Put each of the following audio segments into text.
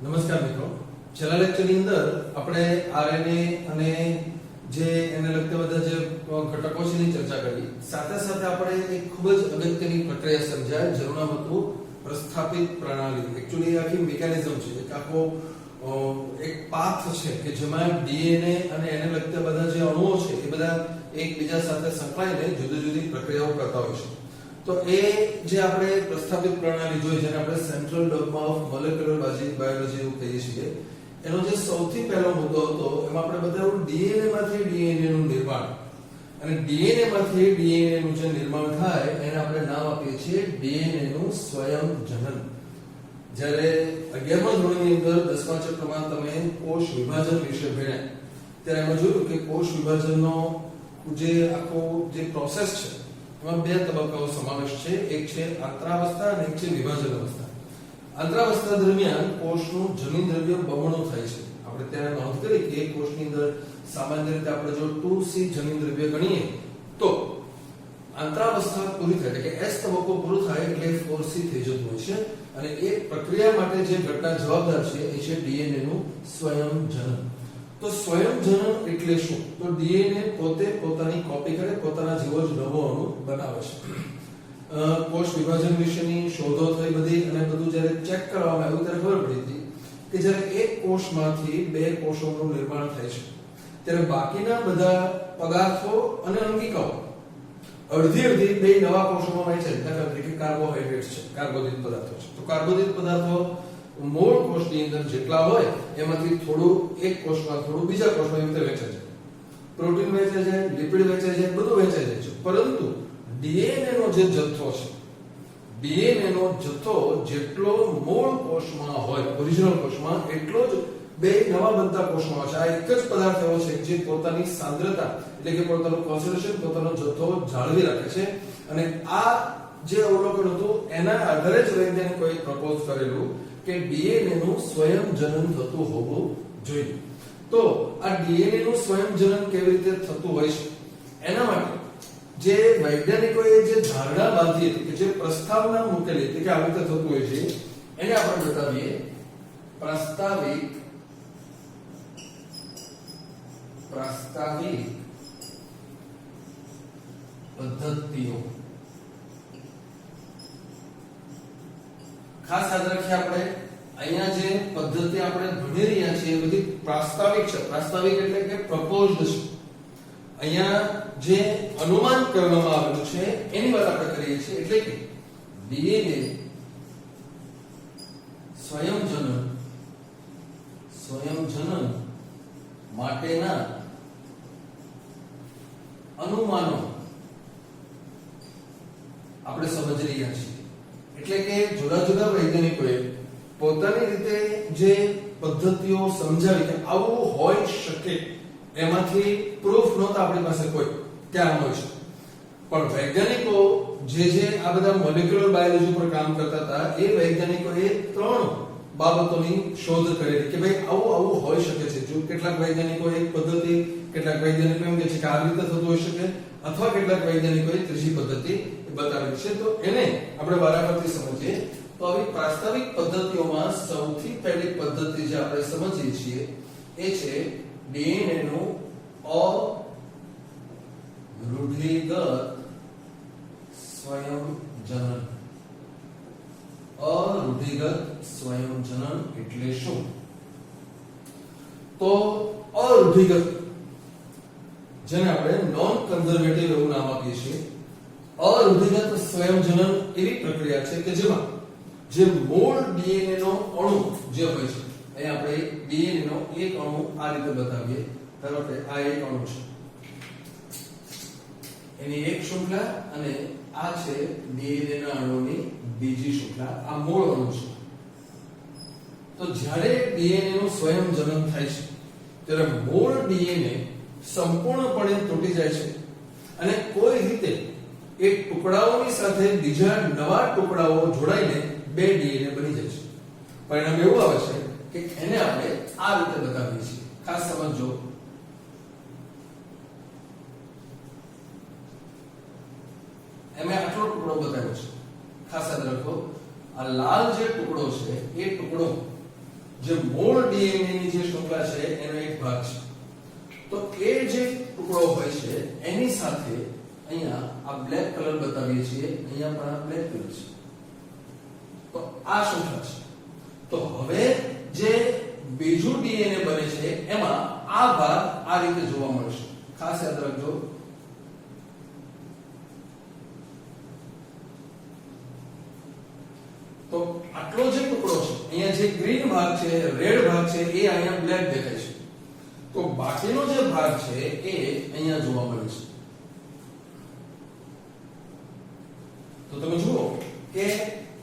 નમસ્કાર મિત્રો, છેલ્લા લેક્ચરની અંદર આપણે આરએનએ અને જે એને લગતા બધા જે ઘટકો છે એની ચર્ચા કરી. સાથે સાથે આપણે એક ખૂબ જ અગત્યની પ્રક્રિયા સમજાય જેનું નામ હતું પ્રસ્થાપિત પ્રણાલી. એકચ્યુઅલી આખી મિકેનિઝમ છે, એક આખો એક પાથ છે કે જેમાં ડીએનએ અને એને લગતા બધા જે અણુઓ છે એ બધા એકબીજા સાથે સંકળાઈને જુદી જુદી પ્રક્રિયાઓ કરતા હોય છે. તો એ જે આપણે પ્રસ્થાપિત પ્રણાલી જોઈ, જેને આપણે central dogma of molecular biology એવું કહીએ છીએ, એનો જે સૌથી પહેલો મુદ્દો હતો એમાં આપણે બતાવ્યું ડીએનએ માંથી ડીએનએ નું નિર્માણ. અને ડીએનએ માંથી ડીએનએ નું જે નિર્માણ થાય એને આપણે નામ આપીએ છીએ ડીએનએ નું સ્વયં જનન. જ્યારે 11મા ધોરણની અંદર 10મા ચેપ્ટરમાં તમે કોષ વિભાજન વિશે ભણ્યા ત્યારે એમાં જોયું કે કોષ વિભાજનનો જે આખો જે પ્રોસેસ છે એમાં બે તબક્કાઓ સમાવેશ છે. એક છે આંતરાવસ્થા અને એક છે વિભાજન અવસ્થા. આંતરાવસ્થા દરમિયાન કોષનું જનીન દ્રવ્ય બમણું થાય છે. આપણે ત્યાં નોંધ કરી કે કોષની અંદર સામાન્ય રીતે આપણે જો 2C જનીન દ્રવ્ય ગણીએ તો આંતરાવસ્થા પૂરી થાય એટલે કે S તબક્કો પૂરો થાય એટલે 4C થઈ જતું હોય છે. અને એ પ્રક્રિયા માટે જે ઘટના જવાબદાર છે એ છે ડીએનએ નું સ્વયં જનન. તો સ્વયં જનન એટલે શું? તો ડીએનએ પોતે પોતાની કોપી કરે, પોતાના જેવો જ નવો અણુ બનાવે છે. કોષ વિભાજન વિશેની શોધો થઈ બધી અને બધું જ્યારે ચેક કરવામાં આવ્યું ત્યારે ખબર પડી હતી કે જ્યારે એક કોષમાંથી બે કોષોનું નિર્માણ થાય છે ત્યારે બાકીના બધા પદાર્થો અને અંગિકાઓ અડધી બે નવા કોષોમાં વહેંચાય. દાખલા તરીકે કાર્બોહાઈડ્રેટ્સ છે, કાર્બોદિત પદાર્થો છે. તો કાર્બોદિત પદાર્થો મૂળ કોષની અંદર જેટલા હોય એમાંથી થોડું એક કોષમાં, થોડું બીજા કોષમાં એવી રીતે વહેંચાય જાય. પ્રોટીન વહેંચાય જાય, લિપિડ વહેંચાય જાય, બધું વહેંચાય જાય છે. પરંતુ ડીએનએ નો જે જથ્થો છે, ડીએનએ નો જથ્થો જેટલો મૂળ કોષમાં હોય, ઓરિજિનલ કોષમાં, એટલો જ બે નવા બનતા કોષમાં છે. આ એક જ પદાર્થ એવો છે જે પોતાની સાંદ્રતા એટલે કે પોતાનું કોન્સન્ટ્રેશન, પોતાનો જથ્થો જાળવી રાખે છે. અને આ જે અવલોકન હતું એના આધારે જ વૈજ્ઞાનિકોએ પ્રપોઝ કરેલું કે ડીએનએ નું સ્વયં જનન થતું હોવું જોઈએ. તો આ ડીએનએ નું સ્વયં જનન કેવી રીતે થતું હોય છે એના માટે જે વૈજ્ઞાનિકોએ જે ધારણા બાંધી હતી, કે જે પ્રસ્તાવના મૂકેલી હતી કે આવી રીતે થતું હોય છે, એને આપણે બતાવીએ પ્રાસ્તાવિક પદ્ધતિઓ. ખાસ યાદ રાખીએ આપણે અહીંયા જે પદ્ધતિ આપણે ભણી રહ્યા છીએ એ બધી પ્રાસ્તાવિક છે. પ્રાસ્તાવિક એટલે કે પ્રપોઝડ છે. અહીંયા જે અનુમાન કરવામાં આવેલું છે એની વાત આપણે કરીએ છીએ. એટલે કે ડીએનએ સ્વયં જનન માટેના અનુમાનો આપણે સમજી રહ્યા છીએ. એટલે કે જુદા જુદા વૈજ્ઞાનિકોએ પોતાની રીતે જે પદ્ધતિઓ સમજાવી કે આવું હોઈ શકે, એમાંથી પ્રૂફ નહોતા આપણી પાસે કોઈ ત્યાં હોય છે. પણ વૈજ્ઞાનિકો જે આ બધા મોલેક્યુલર બાયોલોજી પર કામ કરતા હતા એ વૈજ્ઞાનિકોએ ત્રણ બાબતોની શોધ કરેલી કે ભાઈ આવું હોઈ શકે છે. જો કેટલાક વૈજ્ઞાનિકો એક પદ્ધતિ, કેટલાક વૈજ્ઞાનિકો એમ કહે છે કે આ રીતે થતું હોઈ શકે, અથવા કેટલાક વૈજ્ઞાનિકોએ ત્રીજી પદ્ધતિ બતાવેલી છે. તો એને આપણે વારાફરતી સમજીએ. તો આવી પ્રાસ્તાવિક પદ્ધતિઓમાં સૌથી પહેલી પદ્ધતિ જે આપણે સમજીએ છીએ એ છે ડીએનએ નું અરૂઢિગત સ્વયં જનન. અરૂઢિગત સ્વયં જનન એટલે શું? તો અરૂઢિગત, જેને આપણે નોન કન્ઝર્વેટિવ એવું નામ આપીએ છીએ, અરૂઢિગત સ્વયં જનન એવી પ્રક્રિયા છે કે જેમાં જે મૂળ ડીએનએ નો અણુ જે હોય છે, અહીં આપણે ડીએનએ નો એક અણુ આ રીતે બતાવીએ. ધારો કે આ એક અણુ છે, એની એક શૃંખલા, અને આ છે ડીએનએ ના અણુની બીજી શૃંખલા. આ મૂળ અણુ છે. તો જ્યારે ડીએનએ નું સ્વયં જનન થાય છે ત્યારે મૂળ ડીએનએ સંપૂર્ણપણે તૂટી જાય છે અને કોઈ રીતે એ ટુકડાઓની સાથે બીજા નવા ટુકડાઓ જોડાઈને બે ડીએનએ બની જાય છે. પરિણામ એવું આવે છે કે એને આપણે આ રીતે બતાવીએ છીએ. ખાસ સમજો. એમાં આટલો ટુકડો બતાવ્યો છે. ખાસ યાદ રાખો, આ લાલ જે ટુકડો છે એ ટુકડો જે મૂળ ડીએનએ ની જે શૃંખલા છે એનો એક ભાગ છે. તો એ જે ટુકડો હોય છે એની સાથે અહીંયા આ બ્લેક કલર બતાવીએ છીએ, અહીંયા પણ આ બ્લેક કલર છે. તો આ શૃંખલા છે. તો હવે જે બીજું ડીએનએ બને છે એમાં આ ભાગ આ રીતે જોવા મળશે. ખાસ યાદ રાખજો. તો આટલો જે ટુકડો છે અહીંયા જે ગ્રીન ભાગ છે, રેડ ભાગ છે એ અહીંયા બ્લેક દેખાય છે. તો બાકીનો જે ભાગ છે એ અહીંયા જોવા મળે છે. તો તમે જુઓ કે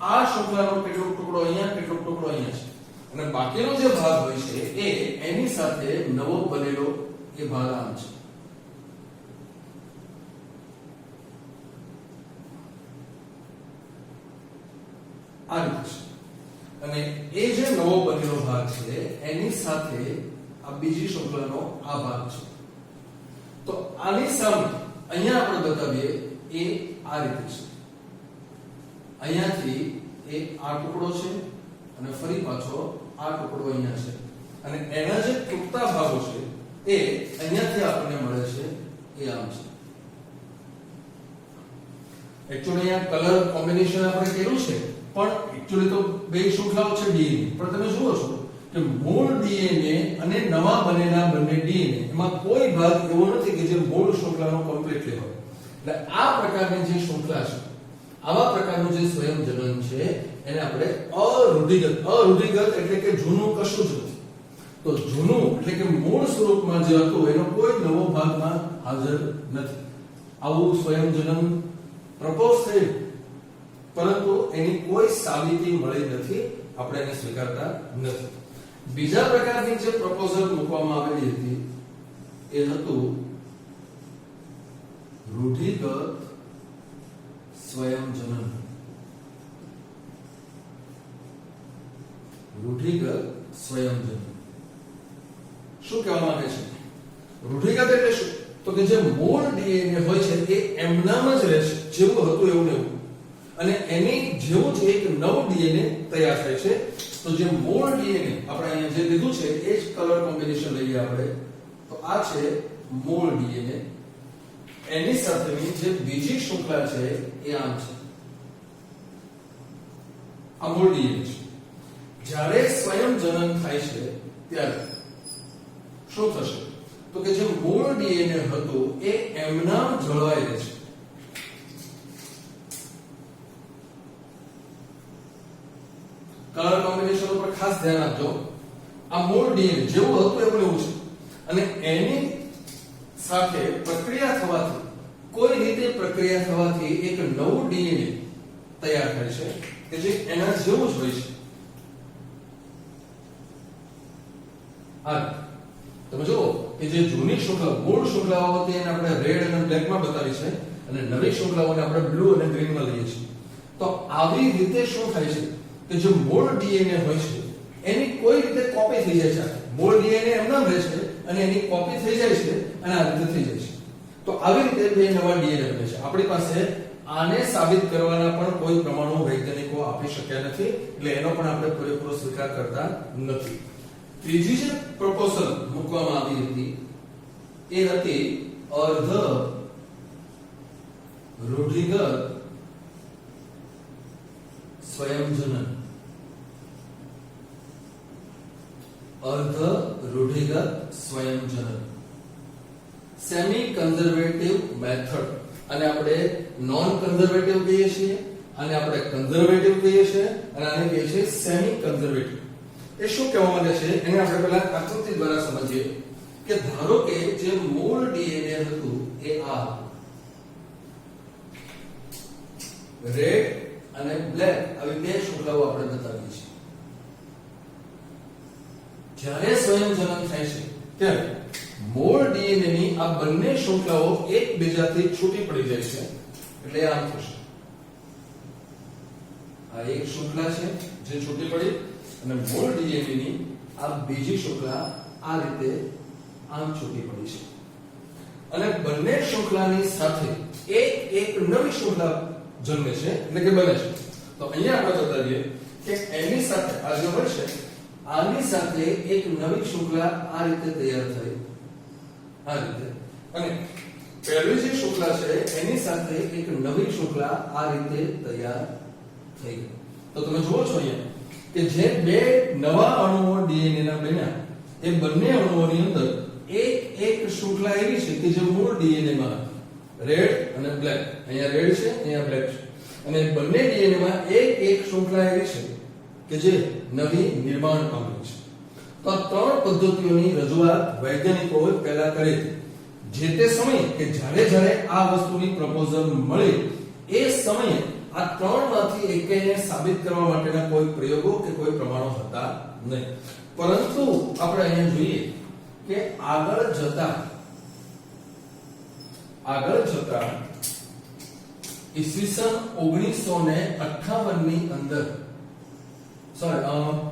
આ શૃંખલાનો કેટલો ટુકડો અહીંયા, કેટલો ટુકડો અહીંયા છે, અને બાકીનો જે ભાગ હોય છે એ એની સાથે નવો બનેલો એ ભાગ આમ છે. આ રીતે છે. અને એ જે નવો બનેલો ભાગ છે એની સાથે આ બીજી શૃંખલાનો આ ભાગ છે. તો આની સામે અહીંયા આપણે બતાવીએ એ આ રીતે છે. અહીંયાથી એ આ ટુકડો છે અને ફરી પાછો આ ટુકડો અહીંયા છે, અને એના જે તૂટતા ભાગો છે એ અહીંયાથી આપણને મળે છે એ આમ છે. એકચ્યુઅલી અહીંયા કલર કોમ્બિનેશન આપણે કર્યું છે, પણ એકચ્યુઅલી તો બે શૃંખલાઓ છે ડીએનએ, પણ તમે જુઓ છો કે મૂળ ડીએનએ અને નવા બનેલા બંને ડીએનએ એમાં કોઈ ભાગ એવો નથી કે જે મૂળ શૃંખલાનો કમ્પ્લીટલી હોય. એટલે આ પ્રકારની જે શૃંખલા છે, આવા પ્રકારનું જે સ્વયંજનન છે એને આપણે અરૂઢિગત એટલે કે જૂનું કશું જ નથી. તો જૂનું એટલે કે મૂળ સ્વરૂપમાં જે હતું એનો કોઈ નવો ભાગમાં હાજર નથી. આવું સ્વયંજનન પ્રપોઝ થયું, પરંતુ એની કોઈ સાબિતી મળી નથી, આપણે એને સ્વીકારતા નથી. બીજા પ્રકારની જે પ્રપોઝલ મૂકવામાં આવેલી હતી એ હતું રૂઢિગત સ્વયંજનન. રૂઢિગત સ્વયંજનન શું કહેવા માંગે છે? રૂઢિગત એટલે શું? તો કે જે મૂળ ડીએનએ હોય છે એ એમનામ જ રહે છે, જેવું હતું એવું ને એવું, અને એની જેવું જ એક નવું ડીએનએ તૈયાર થાય છે. તો જે મૂળ ડીએનએ આપણે અહીંયા જે લીધું છે એ જ કલર કોમ્બિનેશન લઈએ આપણે. તો આ છે મૂળ ડીએનએ. એની સાથેની જે બીજી શૃંખલા છે એ આમ છે. આ મૂળ ડીએનએ છે. જ્યારે સ્વયંજનન થાય છે ત્યારે શું થશે? તો કે જે મૂળ ડીએનએ હતું એ એમનામ જળવાઈ રહે છે. કલર કોમ્બિનેશન ઉપર ખાસ ધ્યાન આપજો. આ મૂળ ડીએનએ જેવું હતું એવું છે, અને એની સાથે પ્રક્રિયા થવાથી, કોઈ રીતે પ્રક્રિયા થવાથી એક નવું ડીએનએ તૈયાર થાય છે કે જે એના જેવું જ હોય છે. તમે જુઓ કે જે જૂની શૃંખલા, મૂળ શૃંખલાઓ હતી એને આપણે રેડ અને બ્લેક માં બતાવી છે, અને નવી શૃંખલાઓને આપણે બ્લુ અને ગ્રીન માં લઈએ છીએ. તો આવી રીતે શું થાય છે કે જે મૂળ ડીએનએ હોય છે એની કોઈ રીતે કોપી થઈ જાય છે. મૂળ ડીએનએ એમનામ રહે છે અને એની કોપી થઈ જાય છે, અને આ રીતે થઈ જાય છે. તો આવી રીતે બે નવા ડીએનએ બને છે. આપણી પાસે આને સાબિત કરવાના પણ કોઈ પ્રમાણો વૈજ્ઞાનિકો આપી શક્યા નથી, એટલે એનો પણ આપણે પૂરેપૂરો સ્વીકાર કરતા નથી. ત્રીજી જે પ્રપોઝલ મૂકવામાં આવી હતી એ હતી અર્ધ રૂઢિગત સ્વયંજનન. અર્ધ રૂઢિગત સ્વયંજનન, સેમી કન્ઝર્વેટિવ મેથડ. અને આપણે નોન કન્ઝર્વેટિવ કહીએ છીએ, અને આપણે કન્ઝર્વેટિવ કહીએ છીએ, અને આને કહીએ છીએ સેમી કન્ઝર્વેટિવ. એ શું કહેવા માંગે છે એને આપણે પહેલા આકૃતિ દ્વારા સમજીએ કે ધારો કે જે મૂળ ડીએનએ હતું એ આ રેડ અને બ્લેક આવી બે શૃંખલાઓ આપણે બતાવીએ છીએ. જ્યારે સ્વયંજનન થાય છે ત્યારે મૂળ ડીએનએ ની આ બંને શૃંખલાઓ એકબીજાથી છૂટી પડી જાય છે, એટલે આમ થશે. આ એક શૃંખલા છે જે છૂટી પડી, અને મૂળ ડીએનએ ની આ બીજી શૃંખલા આ રીતે આમ છૂટી પડી છે, અને બંને શૃંખલાની સાથે એક નવી શૃંખલા જન્મે છે, એટલે કે બને છે. તો અહીંયા આપણે બતાવીએ કે એની સાથે આ જે હોય છે આની સાથે એક નવી શૃંખલા આ રીતે તૈયાર થઈ, આ રીતે, અને પહેલી જે શૃંખલા છે એની સાથે એક નવી શૃંખલા આ રીતે તૈયાર થઈ. તો તમે જુઓ છો અહીંયા કે જે બે નવા અણુઓ ડીએનએ ના બન્યા એ બંને અણુઓની અંદર એક શૃંખલા એવી છે કે જે મૂળ ડીએનએ માં રેડ અને બ્લેક, અહીંયા રેડ છે અહીંયા બ્લેક છે, અને બંને ડીએનએ માં એક શૃંખલા એવી છે કે જે નવી નિર્માણ પામી છે. તો આ ત્રણ પદ્ધતિઓની રજૂઆત વૈજ્ઞાનિકોએ પહેલા કરી હતી. જે તે સમયે કે જ્યારે આ વસ્તુની પ્રપોઝલ મળી એ સમયે આ ત્રણમાંથી એકને સાબિત કરવા માટેના કોઈ પ્રયોગો કે કોઈ પ્રમાણો હતા નહીં. પરંતુ આપણે અહીંયા જોઈએ કે આગળ જતા ઈસવીસન 1958 ની અંદર,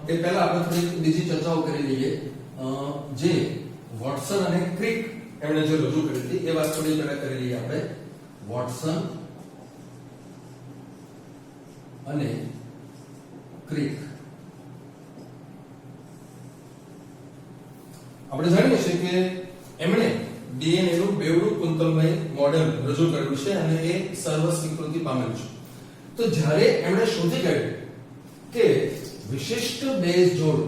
એ પહેલા આપણે થોડી બીજી ચર્ચાઓ કરી લઈએ. જે વોટસન અને ક્રિક એમણે જે રજૂ કરી હતી એ વાત થોડી પહેલા કરી લઈએ આપણે. વોટસન અને ક્રિક આપણે જાણીએ છીએ કે એમણે ડીએનએ નું બેવડું કુંતલમય મોડેલ રજૂ કર્યું છે અને એ સર્વ સ્વીકૃતિ પામેલું છે. તો જ્યારે એમણે શોધી કાઢ્યું કે વિશિષ્ટ બેઝ જોડ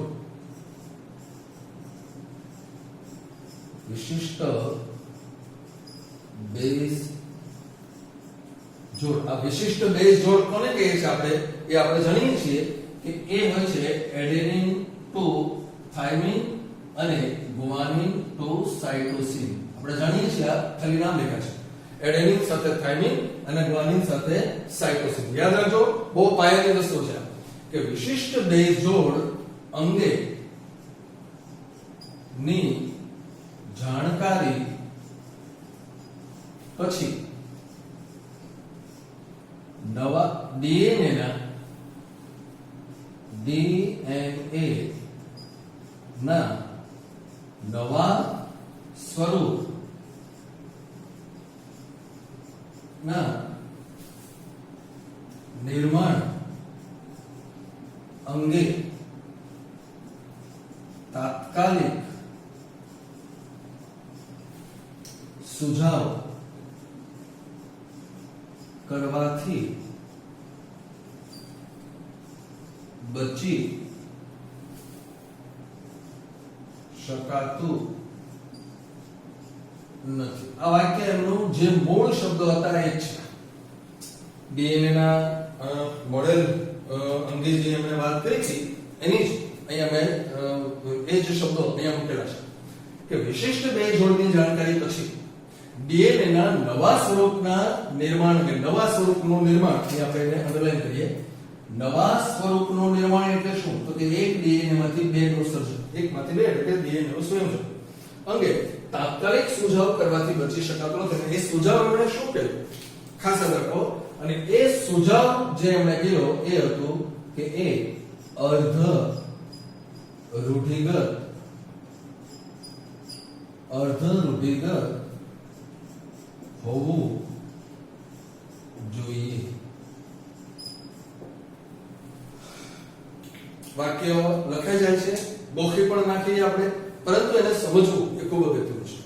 આ વિશિષ્ટ બેઝ જોડ કોને કહીએ છીએ આપણે, એ આપણે જાણીએ છીએ કે એ હોય છે એડેનિન ટુ થાઇમિન અને ગુઆનિન ટુ સાઇટોસિન. આપણે જાણીએ છીએ, આ ખાલી નામ લખ્યા છે, એડેનિન સાથે થાઇમિન અને ગુઆનિન સાથે સાઇટોસિન. યાદ રાખજો, બહુ પાયાની વસ્તુ છે કે વિશિષ્ટ બેઝ જોડ અંગે ની જાણકારી પછી નવા ડીએનએ ના નવા સ્વરૂપ ના નિર્માણ અંગે તાત્કાલિક સુઝાવ કરવાથી બચી શકાતું નથી. આ વાક્ય એમનું જે મૂળ શબ્દો હતા એ છે. ડીએનએ ના મોડેલ અંગે જે એમણે વાત કરી છે એની જ અહીંયા મેં એ જ શબ્દો અહીંયા મૂકેલા છે કે વિશિષ્ટ બે જોડની જાણકારી પછી ડીએનએ ના નવા સ્વરૂપના નિર્માણ કે નવા સ્વરૂપનું નિર્માણ, અહીં આપણે એને અંડરલાઈન કરીએ. નવા સ્વરૂપનું નિર્માણ એટલે શું? તો કે એક ડીએનએ માંથી બે નું સર્જન, એકમાંથી બે એટલે ડીએનએ નું સ્વયંસર્જન અંગે તાત્કાલિક સુઝાવ કરવાથી બચી શકાતું નથી. એ સુઝાવ એમણે શું કર્યું ખાસ યાદ રાખો, અને એ સુઝાવ જે એમણે કર્યો એ હતું કે એ અર્ધ રૂઢિગત હોવું જોઈએ. વાક્ય લખાઈ જાય છે, બોખી પણ નાખીએ આપણે, પરંતુ એને સમજવું એ ખૂબ અગત્યનું છે.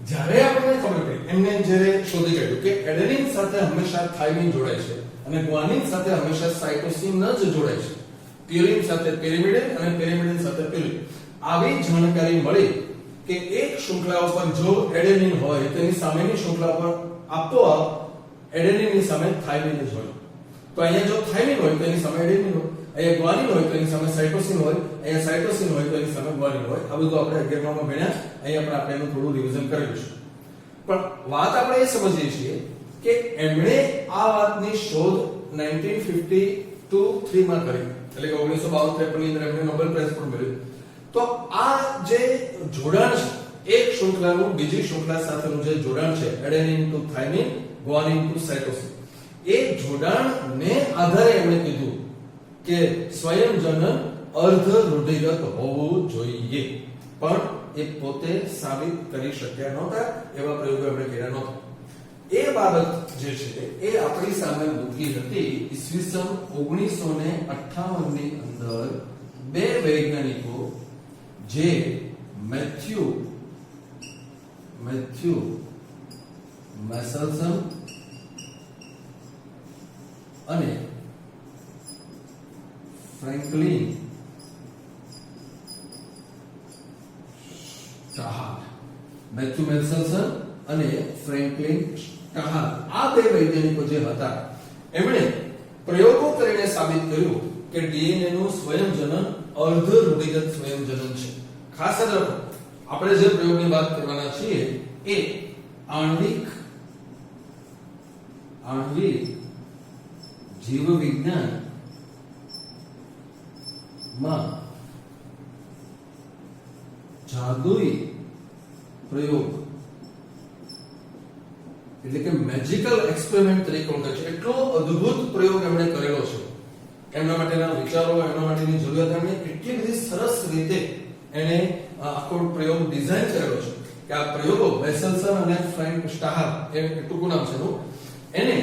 જ્યારે આપણને ખબર પડી, એમને જ્યારે શોધી કાઢ્યું કે એડેનિન સાથે હંમેશા થાઇમિન જોડાય છે અને ગુઆનિન સાથે હંમેશા સાઇટોસિન જ જોડાય છે, પ્યુરિન સાથે પેરિમિડિન અને પેરિમિડિન સાથે પ્યુરિન. આવી જાણકારી મળી કે એક શૃંખલા ઉપર જો એડેનિન હોય તેની સામેની શૃંખલા પર આપોઆપ એડેનિનની સામે થાઇમિન જ હોય. તો અહીંયા જો થાઇમિન હોય તો એની સામે એડેનિન હોય, અહીંયા ગ્વાનિન હોય તો એની સામે સાઇટોસિન હોય, અહીંયા સાઇટોસિન હોય તો એની સામે ગ્વાનિન હોય. આ બધું આપણે 11 માં ભણ્યા, અહીંયા આપણે એનું થોડું રિવિઝન કરેલું છે. પણ વાત આપણે એ સમજીએ છીએ કે એમણે આ વાતની શોધ 1952-3 માં કરી, એટલે કે 1952-53 ની અંદર એમને નોબેલ પ્રાઇઝ પણ મળ્યો. તો આ જે જોડાણ છે, એક શૃંખલાનું બીજી શૃંખલા સાથેનું જે જોડાણ છે, adenine to thymine, guanine to cytosine, એ જોડાણને આધારે એમણે કીધું કે સ્વયંજનન અર્ધ રૂઢિગત હોવું જોઈએ. પણ એ પોતે સાબિત કરી શક્યા નહોતા, એવા પ્રયોગો એમણે કર્યા નહોતા. એ બાબત જે છે એ આપણી સામે મૂકી હતી ઈસવીસન 1958 ની અંદર બે વૈજ્ઞાનિકો જે મેથ્યુ મેસેલ્સન અને ફ્રેન્કલિન સ્ટાહાર, મેથ્યુ મેસેલ્સન અને ફ્રેન્કલિન સ્ટાહાર, આ બે વૈજ્ઞાનિકો જે હતા એમણે પ્રયોગો કરીને સાબિત કર્યું કે ડીએનએ નું સ્વયંજનન અર્ધ રૂઢિગત સ્વયંજનન છે. ખાસ યાદ રાખો, આપણે જે પ્રયોગની વાત કરવાના છીએ એ આણ્વિક જીવવિજ્ઞાન માં જાદુઈ પ્રયોગ એટલે કે મેજિકલ એક્સપેરિમેન્ટ તરીકે ઓળખાય છે. એટલો અદ્ભુત પ્રયોગ એમણે કરેલો છે. એમના માટેના વિચારો, એમના માટેની જરૂરિયાત, એમણે એટલી બધી સરસ રીતે એને આખો પ્રયોગ ડિઝાઇન કરેલો છે કે આ પ્રયોગો બેસેલ્સન અને ફ્રેન્ક સ્ટાહાર, એ ટૂંકું નામ છે એનું, એને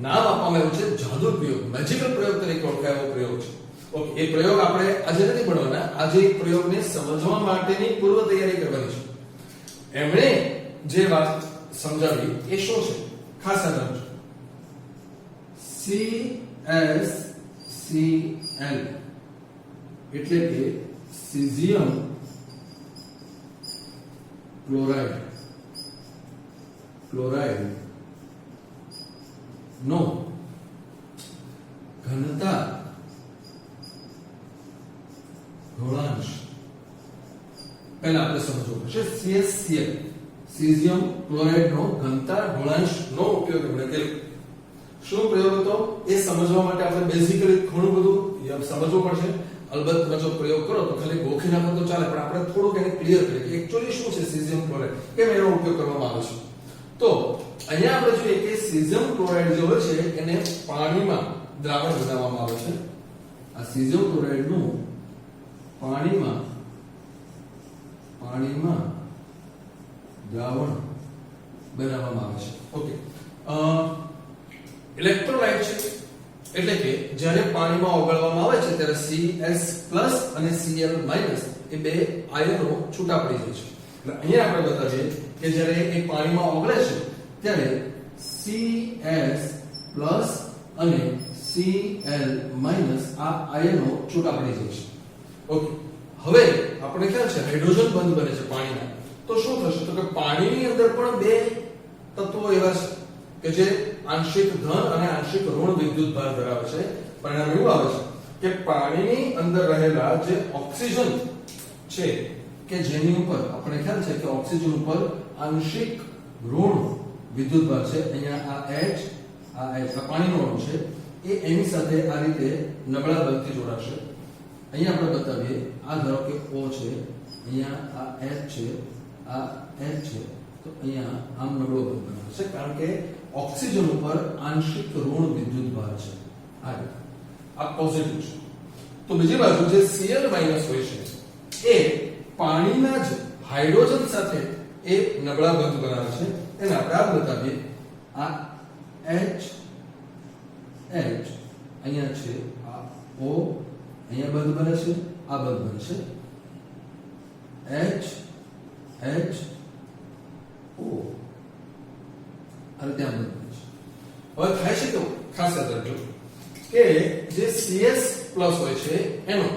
નામ આપવામાં આવ્યું છે જાદુ પ્રયોગ, મેજિકલ પ્રયોગ તરીકે ઓળખાય એવો પ્રયોગ છે. ઓકે, એ પ્રયોગ આપણે આજે નથી ભણવાના, આજે એ પ્રયોગને સમજવા માટેની પૂર્વ તૈયારી કરવાની છે. એમણે જે વાત સમજાવી એ શું છે? ખાસ યાદ રાખજો. CsCl એટલે કે સીઝિયમ ક્લોરાઇડ નો ઘનતા ઢોળાંશ. પહેલા આપણે સમજવું પડશે CsCl, સીઝિયમ ક્લોરાઇડ નો ઘનતા ઢોળાંશ નો ઉપયોગ એમણે કર્યો. શું પ્રયોગ હતો એ સમજવા માટે આપણે બેઝિકલી ઘણું બધું સમજવું પડશે. અલબત્ત તમે જો પ્રયોગ કરો તો ખાલી ગોખી નાખો તો ચાલે, પણ આપણે થોડુંક એને ક્લિયર કરીએ કે એક્ચ્યુઅલી શું છે સીઝિયમ ક્લોરાઇડ, કેમ એનો ઉપયોગ કરવામાં આવે છે. તો અહીંયા આપણે જોઈએ કે સીઝિયમ ક્લોરાઇડ જે હોય છે એને પાણીમાં દ્રાવણ બનાવવામાં આવે છે. આ સીઝિયમ ક્લોરાઇડ નું પાણીમાં દ્રાવણ બનાવવામાં આવે છે. ઓકે, ઇલેક્ટ્રોલાઇટ છે એટલે કે જ્યારે પાણીમાં ઓગાળવામાં આવે છે ત્યારે Cs+ અને Cl- એ બે આયનો છૂટા પડી જાય છે. એટલે અહીંયા આપણે બતાવીએ કે જ્યારે એ પાણીમાં ઓગળે છે ત્યારે Cs+ અને Cl- આ આયનો છૂટા પડી જાય છે. ઓકે, હવે આપણે ખ્યાલ છે હાઇડ્રોજન બંધ બને છે પાણીના, તો શું થશે? તો કે પાણીની અંદર પણ બે તત્વો એવા છે કે જે આંશિક ધન અને આંશિક ઋણ વિદ્યુત ભાર ધરાવે છે. પરિણામ એવું આવે છે કે પાણીની અંદર રહેલા જે ઓક્સિજન છે કે જેની ઉપર આપણે ખ્યાલ છે કે ઓક્સિજન ઉપર આંશિક ઋણ વિદ્યુત ભાર છે. અહીંયા આ પાણીનો અણુ છે એ એની સાથે આ રીતે નબળા બંધથી જોડાશે. અહીંયા આપણે બતાવીએ, આ ધારો કે O છે, અહીંયા આ H છે, આ H છે, તો અહીંયા આમ નબળો બંધ બનાવશે કારણ કે ઓક્સિજન ઉપર આંશિક ઋણ વિદ્યુત ભાર છે. આ પોઝિટિવ છે. તો બીજી બાજુ જે Cl- હોય છે એ પાણીના જ હાઇડ્રોજન સાથે એ નબળા બંધ બનાવે છે. એને આપણે આ બતાવીએ, આ H અહીંયા છે, આ O અહીંયા બંધ બને છે, આ બંધ બને છે, HO અને ત્યાં બંધ બને છે. હવે થાય છે તો ખાસ યાદ રાખજો કે જે Cs+ હોય છે એનો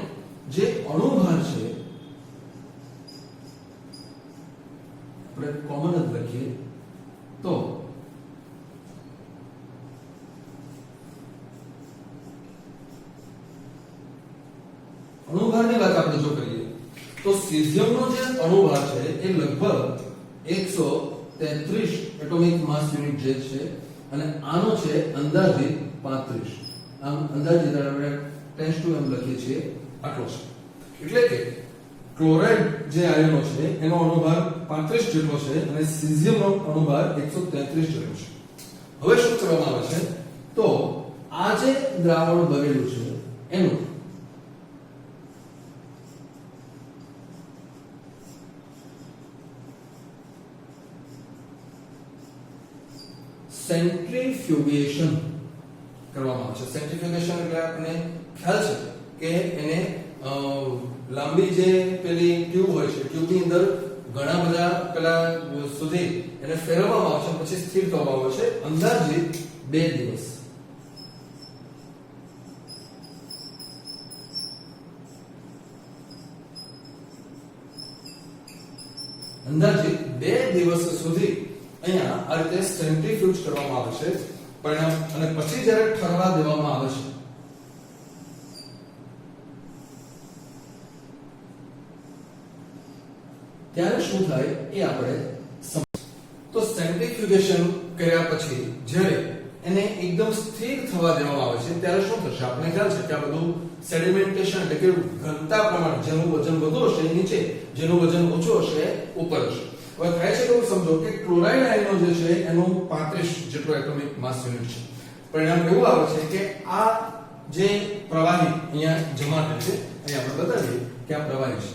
જે અણુભાર છે આપણે કોમન જ લખીએ તો અણુભારની વાત આપણે જો કરીએ તો સીઝિયમનો જે અણુભાર છે એ લગભગ 133 એટોમિક માસ યુનિટ જે છે અને આનો છે અંદાજિત 35. આમ અંદાજિત આપણે 10 m લખીએ છીએ આટલો છે. એટલે કે ક્લોરાઇડ જે આયનો છે એનો અણુભાર 35 જેટલો છે અને સીઝિયમનો અણુભાર 133 જેટલો છે. હવે શું કરવામાં આવે છે તો આ જે દ્રાવણ બનેલું છે એનું સેન્ટ્રીફ્યુગેશન કરવામાં આવે છે. સેન્ટ્રીફ્યુગેશન એટલે આપણને ખ્યાલ છે કે એને લાંબી જે પેલી ટ્યુબ હોય છે, ટ્યુબની અંદર ઘણા બધા પેલા સુધી એને ફેરવવામાં આવે છે, પછી સ્થિર કરવામાં આવે છે અંદાજિત 2 દિવસ. અંદાજિત 2 દિવસ સુધી અહીંયા આ રીતે સેન્ટ્રીફ્યુજ કરવામાં આવે છે પરિણામ, અને પછી જ્યારે ઠરવા દેવામાં આવે છે ત્યારે શું થાય એ આપણે તો સેન્ટ્રીફ્યુગેશન કર્યા પછી જ્યારે એને એકદમ સ્થિર થવા દેવામાં આવે છે ત્યારે શું થશે? આપણે ખ્યાલ છે કે આ બધું સેડિમેન્ટેશન એટલે કે ઘનતા પ્રમાણે જેનું વજન વધુ હશે એ નીચે, જેનું વજન ઓછું હશે ઉપર હશે. હવે થાય છે એવું સમજો કે ક્લોરાઇડ આયનો જે છે એનું 35 જેટલો એટોમિક માસ યુનિટ છે. પરિણામ એવું આવે છે કે આ જે પ્રવાહી અહીંયા જમા થાય છે, અહીંયા આપણે બતાવીએ કે આ પ્રવાહી છે.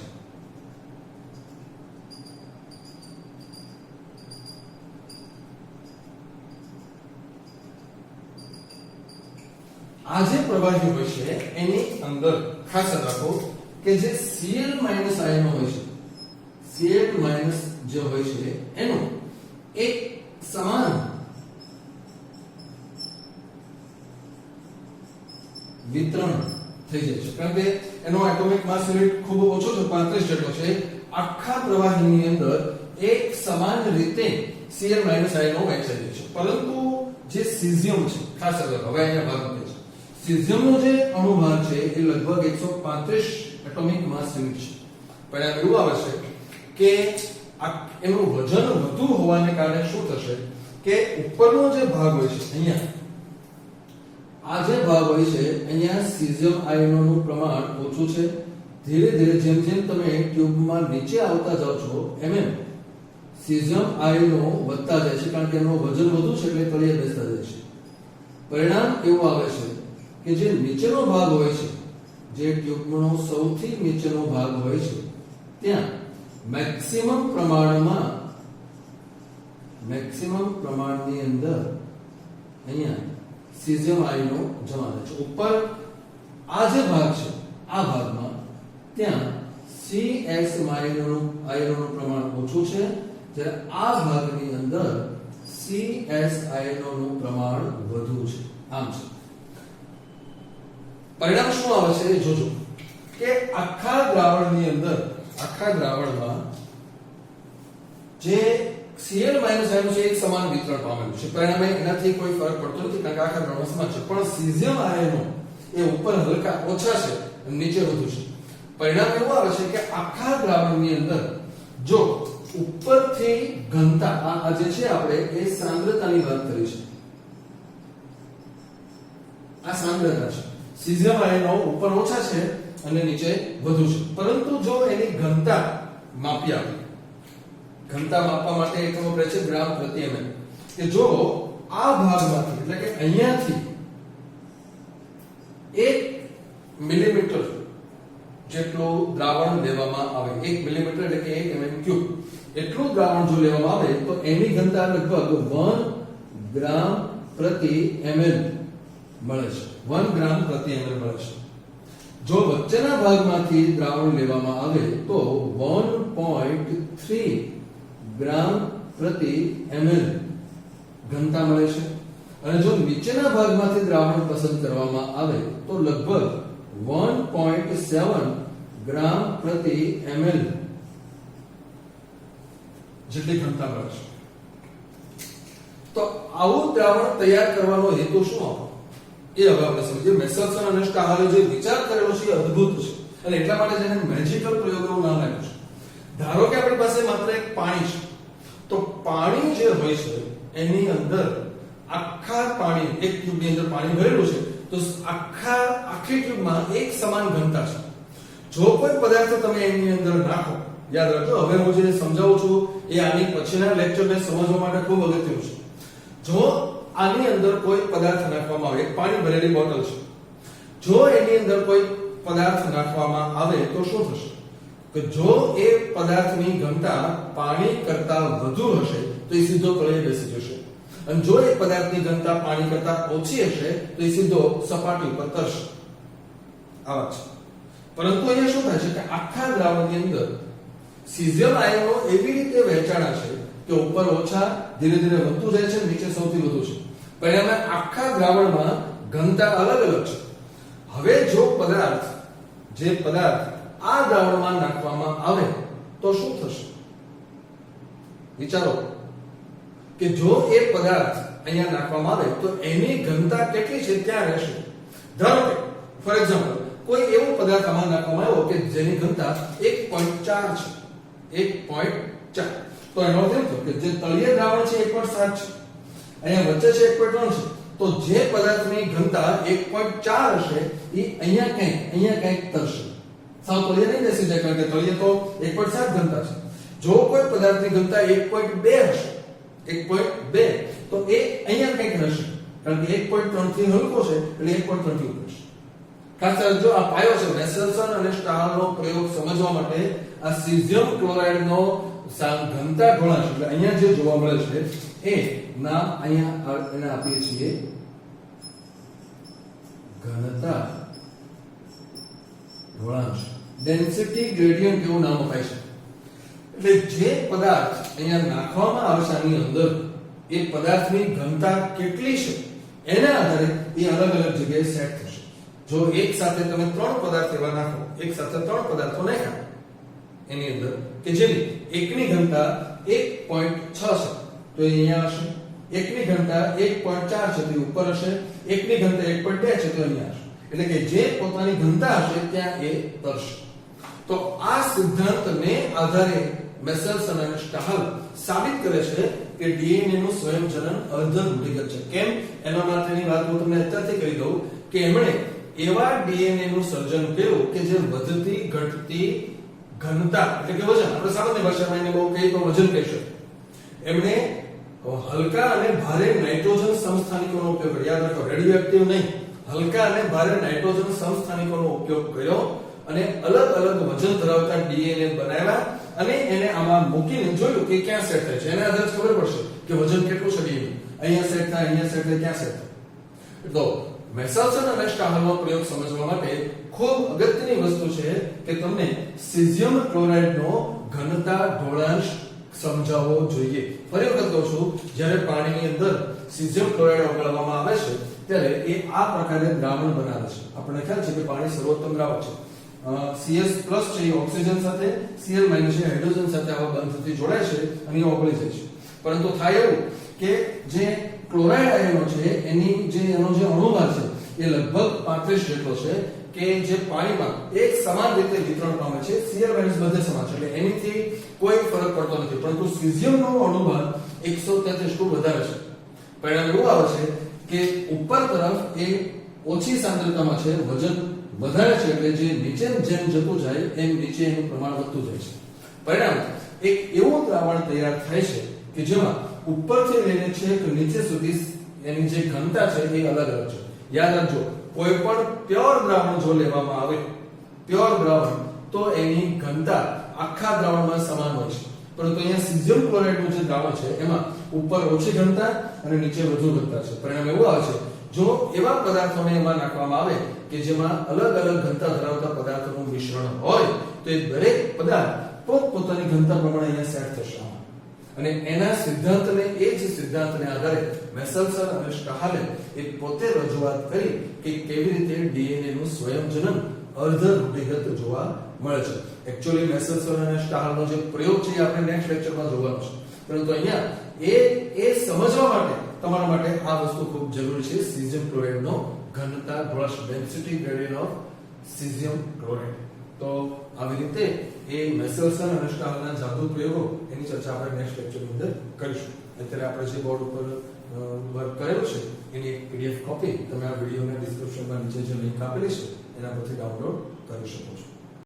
આ જે પ્રવાહી હોય છે એની અંદર ખાસ રાખો કે જે Cl આયનો હોય છે, Cl જે હોય છે એનું એક સમાન વિતરણ થઈ જાય છે, કારણ કે એનો એટોમિક માસ યુનિટ ખૂબ ઓછો છે, 35 જેટલો છે. આખા પ્રવાહીની અંદર એક સમાન રીતે Cl આયનો વહેંચાય છે. પરંતુ જે સીઝિયમ છે, ખાસ હવે અહીંયા ભાગ મૂકે છે, સીઝિયમનો જે અણુભાર છે એ લગભગ 135 એટોમિક માસ યુનિટ છે. પરિણામ એવું આવે છે કે એનું વજન વધુ હોવાને કારણે શું થશે કે ઉપરનો જે ભાગ હોય છે અહીંયા, આ જે ભાગ હોય છે અહીંયા સીઝિયમ આયનોનું પ્રમાણ ઓછું છે. ધીરે ધીરે જેમ જેમ તમે ટ્યુબમાં નીચે આવતા જાવ છો એમ સીઝિયમ આયનો વધતા જાય છે, કારણ કે એનું વજન વધુ છે એટલે તળિયે બેસતા જાય છે. પરિણામ એવું આવે છે કે જે નીચેનો ભાગ હોય છે, જે ટ્યુબનો સૌથી નીચેનો ભાગ હોય છે, ત્યાં મેક્સિમમ પ્રમાણની અંદર અહીંયા સીઝિયમ આયનો જમા થાય છે. ઉપર આ જે ભાગ છે આ ભાગમાં ત્યાં CS આયનોનું પ્રમાણ ઓછું છે, જ્યારે આ ભાગની અંદર CS આયનોનું પ્રમાણ વધુ છે. આમ છે. પરિણામ શું આવે છે જોજો કે આખા દ્રાવણમાં જે Cl આયનો છે એક સમાન વિતરણ પામેલું છે. પરિણામે એનાથી કોઈ ફરક પડતો નથી, કારણ કે આખા દ્રાવણમાં સમાન છે. પણ સીઝિયમ આયનો એ ઉપર હલકા ઓછા છે અને નીચે વધુ છે. પરિણામ એવું આવે છે કે આખા દ્રાવણની અંદર જો ઉપરથી ઘનતા આ જે છે આપણે એ સાંદ્રતાની વાત કરી છે, આ સાંદ્રતા છે. સીઝિયમ આયનો ઉપર ઓછા છે અને નીચે વધુ છે. પરંતુ જો એની ઘનતા માપી આપી, ઘનતા માપવા માટે એક વપરાય છે ગ્રામ પ્રતિ ml, કે જો આ ભાગમાંથી એટલે કે અહીંયાથી 1 મિલીમીટર જેટલું દ્રાવણ લેવામાં આવે, 1 મિલીમીટર એટલે કે 1 mm3 એટલું દ્રાવણ જો લેવામાં આવે તો એની ઘનતા લગભગ 1 ગ્રામ પ્રતિ ml મળે છે. 1 ગ્રામ પ્રતિ ml મળે છે. જો વચ્ચેના ભાગમાંથી દ્રાવણ લેવામાં આવે તો 1.3 ગ્રામ પ્રતિ ml ઘનતા મળે છે. અને જો નીચેના ભાગમાંથી દ્રાવણ પસંદ કરવામાં આવે તો લગભગ 1.7 ગ્રામ પ્રતિ ml જેટલી ઘનતા મળે છે. તો આવું દ્રાવણ તૈયાર કરવાનો હેતુ શું હતો એ હવે આપણે સમજીએ. મેસલસન અને સ્ટાહાલે જે વિચાર કરેલો છે એ અદ્ભુત છે, અને એટલા માટે જેને મેજિકલ પ્રયોગનું નામ આપ્યું છે. ધારો કે આપણી પાસે માત્ર એક પાણી છે, તો પાણી જે હોય છે એની અંદર આખા પાણી, એક ટ્યુબની અંદર પાણી ભરેલું છે, તો આખી ટ્યુબમાં એક સમાન ઘનતા છે. જો કોઈ પદાર્થ તમે એની અંદર નાખો, યાદ રાખજો હવે હું જે સમજાવું છું એ આની પછીના લેક્ચરને સમજવા માટે ખૂબ અગત્યનું છે. જો આની અંદર કોઈ પદાર્થ નાખવામાં આવે, એક પાણી ભરેલી બોટલ છે, જો એની અંદર કોઈ પદાર્થ નાખવામાં આવે તો શું થશે કે જો એ પદાર્થની ઘનતા પાણી કરતા વધુ હશે તો એ સીધો તળિયે બેસી જશે, અને જો એ પદાર્થની ઘનતા પાણી કરતા ઓછી હશે તો એ સીધો સપાટી ઉપર તરશે. આ વાત છે. પરંતુ અહીંયા શું થાય છે કે આખા દ્રાવણની અંદર સીઝિયમ આયનો એવી રીતે વહેંચાણા છે કે ઉપર ઓછા ધીરે ધીરે વધતું જાય છે, નીચે સૌથી વધુ છે. પરિણામે આખા દ્રાવણમાં ઘનતા અલગ અલગ છે. હવે જો જે પદાર્થ આ દ્રાવણમાં નાખવામાં આવે તો શું થશે? વિચારો કે જો એ પદાર્થ અહીંયા નાખવામાં આવે તો એની ઘનતા કેટલી છે ત્યાં રહેશે. ધારો કે ફોર એક્ઝામ્પલ કોઈ એવો પદાર્થ આમાં નાખવામાં આવ્યો કે જેની ઘનતા 1.4 છે, 1.4. તો એનો અર્થ એમ થયો કે જે તળિયે દ્રાવણ છે 1.7 છે, અહીંયા વચ્ચે છે 1.3 છે, તો જે પદાર્થની ઘનતા 1.4 હશે એ અહીંયા કંઈક તરશે. સાવ તળિયે નહીં બેસી જાય, કારણ કે તળિયે તો 1.7 ઘનતા છે. જો કોઈ પદાર્થની ઘનતા 1.2 હશે, 1.2, તો એ અહીંયા કંઈક રહેશે, કારણ કે 1.3 થી હલકો છે એટલે 1.3 થી ઉપર છે. ખાસ જો આ પાયો છે મેસેલ્સન અને સ્ટાહલનો પ્રયોગ સમજવા માટે આ સીઝિયમ ક્લોરાઇડનો ઘનતા ઢોળાંશ એટલે અહીંયા જે જોવા મળે છે એ નામ અહીંયા એને આપીએ છીએ ઘનતા ઢોળાંશ, ડેન્સિટી ગ્રેડિયન્ટ એવું નામ અપાય છે. એટલે જે પદાર્થ અહીંયા નાખવામાં આવશે આની અંદર એ પદાર્થની ઘનતા કેટલી છે એના આધારે એ અલગ અલગ જગ્યાએ સેટ થશે. જો એક સાથે તમે 3 પદાર્થ એવા નાખો, એક સાથે 3 પદાર્થો નાખ્યા એની અંદર કે જેની એકની ઘનતા 1.6 છે તો એ અહીંયા હશે, એકની ઘનતા 1.4 છે તો ઉપર હશે, એકની ઘનતા 1.2 છે તો અહીંયા હશે. એટલે કે જે પોતાની ઘનતા હશે ત્યાં એ તરશે. તો આ સિદ્ધાંતને આધારે મેસેલ્સન અને સ્ટાહલ સાબિત કરે છે કે ડીએનએ નું સ્વયંજનન અર્ધ રૂઢિગત છે. કેમ? એના માટેની વાત હું તમને અત્યારથી કહી દઉં કે એમણે એવા ડીએનએ નું સર્જન કર્યું કે જે વધતી ઘટતી ઘનતા એટલે કે વજન, આપણે સામાન્ય ભાષામાં એને બહુ કહીએ તો વજન કહી શકીએ. એમણે હલકા અને ભારે નાઇટ્રોજન સમસ્થાનિકોનો ઉપયોગ કર્યો. યાદ રાખો, રેડિયોએક્ટિવ નહીં, હલકા અને ભારે નાઇટ્રોજન સમસ્થાનિકોનો ઉપયોગ કર્યો અને અલગ અલગ વજન ધરાવતા ડીએનએ બનાવ્યા અને એને આમાં મૂકીને જોયું કે ક્યાં સેટ થાય છે. એના આધારે ખબર પડશે કે વજન કેટલું છે ડીએનએ, અહીંયા સેટ થાય, અહીંયા સેટ થાય, ક્યાં સેટ થાય. તો મેસેલ્સન અને સ્ટાહલનો પ્રયોગ સમજવા માટે ખૂબ અગત્યની વસ્તુ છે કે તમને સીઝિયમ ક્લોરાઇડનો ઘનતા ઢોળાંશ સમજાવવો જોઈએ. ફરી વખત કહું છું, જ્યારે પાણીની અંદર સીઝિયમ ક્લોરાઇડ ઓગાળવામાં આવે છે ત્યારે એ આ પ્રકારે દ્રાવણ બનાવે છે. આપણને ખ્યાલ છે કે પાણી સર્વોત્તમ દ્રાવક છે. CS+ છે એ ઓક્સિજન સાથે, Cl- છે હાઇડ્રોજન સાથે આવા બંધથી જોડાય છે અને એ ઓગળી જાય છે. પરંતુ થાય એવું કે જે ક્લોરાઇડ આયનો છે એનો જે અણુભાર છે એ લગભગ 35 જેટલો છે કે જે પાણીમાં એક સમાન રીતે વિતરણ પામે છે. Cl- બધે સમાન છે એટલે એનીથી કોઈ ફરક પડતો નથી. પરંતુ સીઝિયમનો અણુભાર 133 ખૂબ વધારે છે. પરિણામ એવું આવે છે કે ઉપર તરફ એ ઓછી સાંદ્રતામાં છે, વજન વધારે છે એટલે જે નીચે જેમ જતું જાય એમ નીચે એનું પ્રમાણ વધતું જાય છે. પરિણામ એક એવું દ્રાવણ તૈયાર થાય છે કે જેમાં ઉપરથી લઈને છેક નીચે સુધી એની જે ઘનતા છે એ અલગ અલગ છે. યાદ રાખજો, કોઈ પણ પ્યોર દ્રાવણ જો લેવામાં આવે, પ્યોર દ્રાવણ, તો એની ઘનતા આખા દ્રાવણમાં સમાન હોય છે. પરંતુ અહીંયા સીઝિયમ ક્લોરાઇડનું જે દ્રાવણ છે એમાં ઉપર ઓછી ઘનતા અને નીચે વધુ ઘનતા છે. પરિણામ એવું આવે છે જો એવા પદાર્થોને એમાં નાખવામાં આવે કે જેમાં અલગ અલગ ઘનતા ધરાવતા પદાર્થોનું મિશ્રણ હોય તો એ દરેક પદાર્થ પોતપોતાની ઘનતા પ્રમાણે અહીંયા સેટ થશે. અને એના સિદ્ધાંતને એ જ સિદ્ધાંતને આધારે મેસેલ્સન અને સ્ટાહલે એ પોતે રજૂઆત કરી કે કેવી રીતે ડીએનએ નું સ્વયંજનન અર્ધ રૂઢિગત જોવા મળે છે. એક્ચ્યુઅલી મેસેલ્સન અને સ્ટાહલનો જે પ્રયોગ છે એ આપણે નેક્સ્ટ લેક્ચરમાં જોવાનો છે. પરંતુ અહીંયા એ સમજવા માટે તમારા માટે આ વસ્તુ ખૂબ જરૂરી છે. સીઝિયમ ક્લોરાઇડનો ઘનતા ઢોળાંશ, density gradient of caesium chloride. તો આવી રીતે એ મેસેલ્સન અને સ્ટાહલના જાદુ પ્રયોગો એની ચર્ચા આપણે નેક્સ્ટ લેક્ચરની અંદર કરીશું. અત્યારે આપણે જે બોર્ડ ઉપર વર્ક કરેલું છે એની એક PDF કોપી તમે આ વિડિયોના ડિસ્ક્રિપ્શનમાં નીચે જે લિંક આપેલી છે એના પરથી ડાઉનલોડ કરી શકો છો.